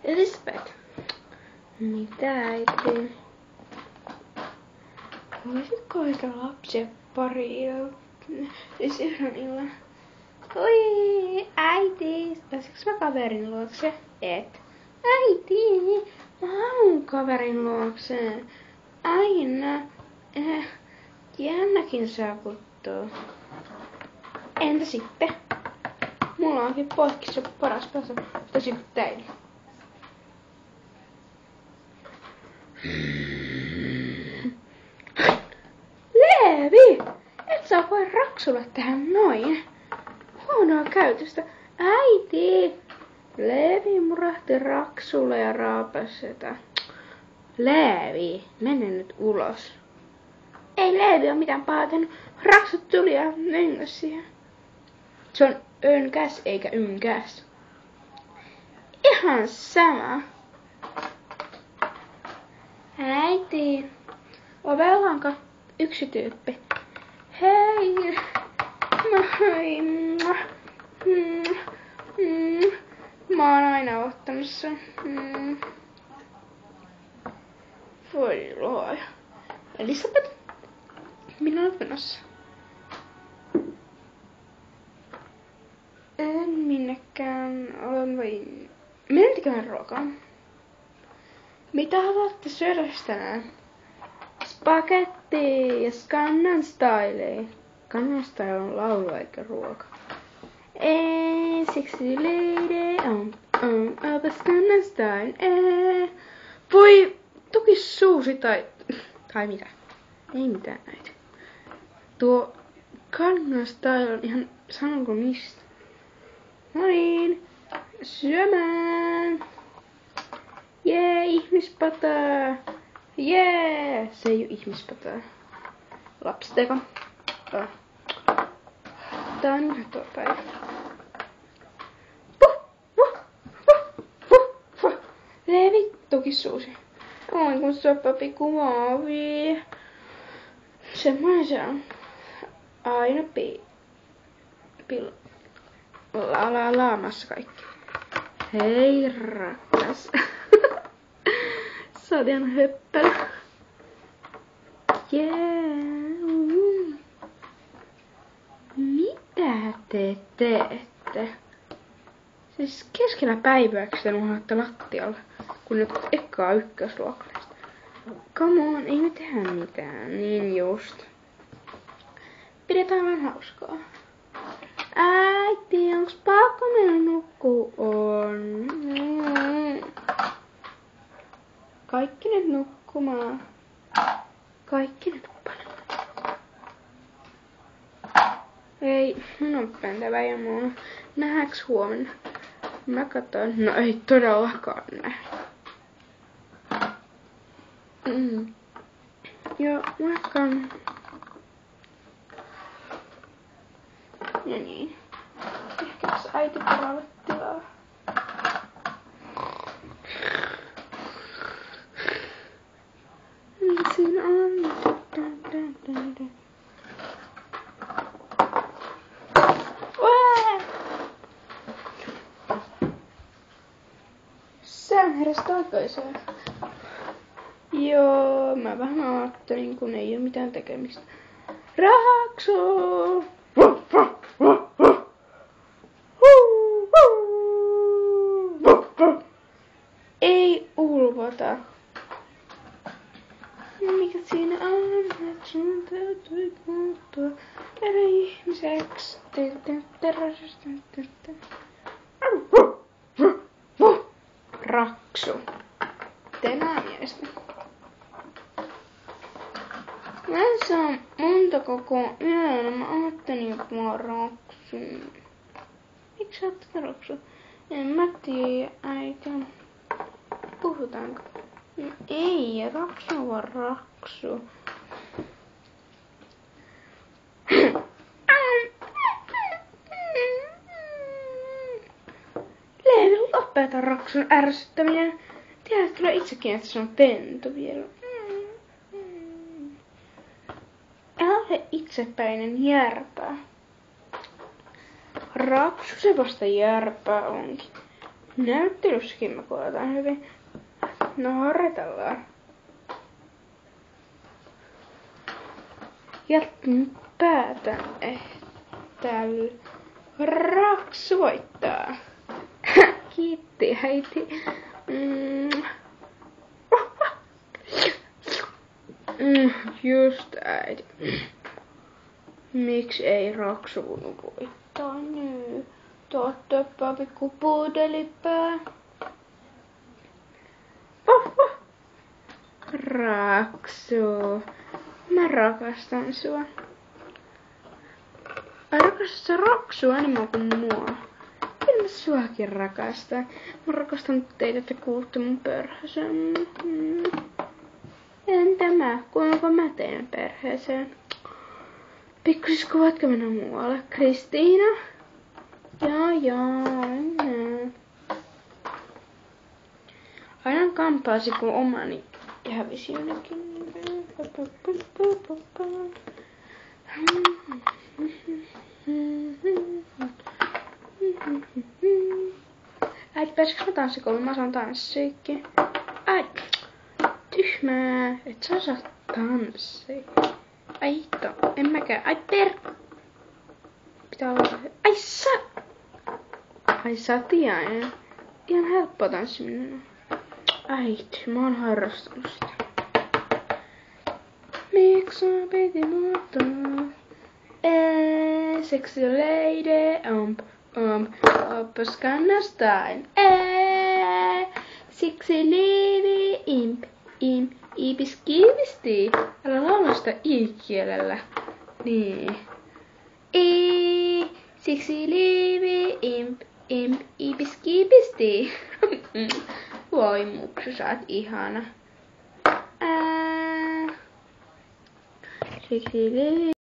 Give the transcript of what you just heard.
Elisabeth. Mitä äiti? Voisitko hoitaa lapsia pari siis yhden illan? Oi, äiti. Pääsitkö mä kaverin luokse? Et. Äiti, mä haluun kaverin luokse. Aina. Jännäkin saavuttuu. Entä sitten? Mulla onkin poikki se paras päästä tosi teille. Leevi! Et saa voi Raksulle tehdä noin. Huonoa käytöstä. Äiti! Leevi murahti Raksulle ja raapasi sitä. Leevi, mene nyt ulos. Ei Leevi oo mitään pahaa tehnyt. Raksut tuli ja mengäs siihen. Se on önkäs eikä ynkäs. Ihan sama. Äiti. Ovellaanko yksi tyyppi? Hei. Moi. Mä oon aina ottanut sen. Voi luoja. Elisabeth, minä olen menossa. En minnekään. Olen vain... Menen tekemään ruokaa. Mitä haluatte syödä tänään? Spagetti ja Gangnam Style. Gangnam Style on laulu eikä ruoka. Sexy lady, Gangnam Style. Voi toki suusi tai mitä? Ei mitään näitä. Tuo Gangnam Style on ihan sanonko mistä. No niin, syömään. Jee, ihmispataa. Jee, se ei oo ihmispataa. Lapsiteko. Tää on ihan tuo päivä. Leevi toki suusi. Oi kun soppa pikku maavi. Semmoinen se on. Aina laamassa kaikki. Hei rakas. Sä oot ihan höppälä. Mitä te teette? Siis keskellä päivääks te nuhatte lattialle, kun nyt ekkaa ykkösluokkalaista. Come on, ei me tehdä mitään, niin just. Pidetään vähän hauskaa. Äiti, onks pakko mennä nukkuu? On. Kaikki nyt nukkumaan. Kaikki nyt nukkumaan. Ei, mun on pentävä ja mulla. Nähdääks huomenna? Mä katsoin. No ei todellakaan näe. Joo, moikka. Ja niin. Ehkäpäs äiti palaalle tilaa. Niin siinä on. Sään heräsi takaisin. Joo, mä vähän ajattelin, kun ei oo mitään tekemistä. Raksu! Ei ulvota. Mikä siinä on? Että sun täytyy muuttua eri ihmiseksi. Raksu. Tenää miestä. Mä en saa monta koko yön. Mä ajattelin, että mä oon Raksu. Miksi sä oot tätä Raksu? En mä tiedä, äiti. Puhutaanko? No ei, Raksu on vaan Raksu. Leevi, lopeta Raksun ärsyttäminen. Tiedät kyllä itsekin, että se on pentu vielä. Älä ole itsepäinen järpää. Raksu se vasta järpää onkin. näyttelyssäkin me kuoletaan hyvin. No harjoitellaan. Ja päätän, että Raksu voittaa. Kiitti äiti. Just äiti. Miksi ei Raksu voittaa nyt? Tottapa pikku puudelipää. Raksu. Mä rakastan sua. Rakastat sä Raksua enemmän kuin mua? Kyllä mä suakin rakastan. Mä rakastan teitä, että kuulutte mun perheeseen. Entä mä? Kuinka mä teidän perheeseen? Pikkusisko, voitko mennä muualle? Kristiina? Jaa, mennään. Aina kampaasi kun omani ja hävisi jonnekin. Äiti, pääsikö mä tanssikouluun? Mä osaan tanssiikin. Äiti, tyhmää, et sä osaa tanssia. Ai hitto, en mäkään. Ai pitää olla. Ai Satiainen. Ihan helppoa tanssiminen. Äiti, mä oon harrastanut sitä. Miksi sua piti muuttaa? Sexy lady, oppas kannastain. Siksi liivi, ipiskiivisti. Älä laula sitä i-kielellä. Niin. Siksi liivi, ipiskiivisti. Voi muksu, sä oot ihana. Siksi liivi.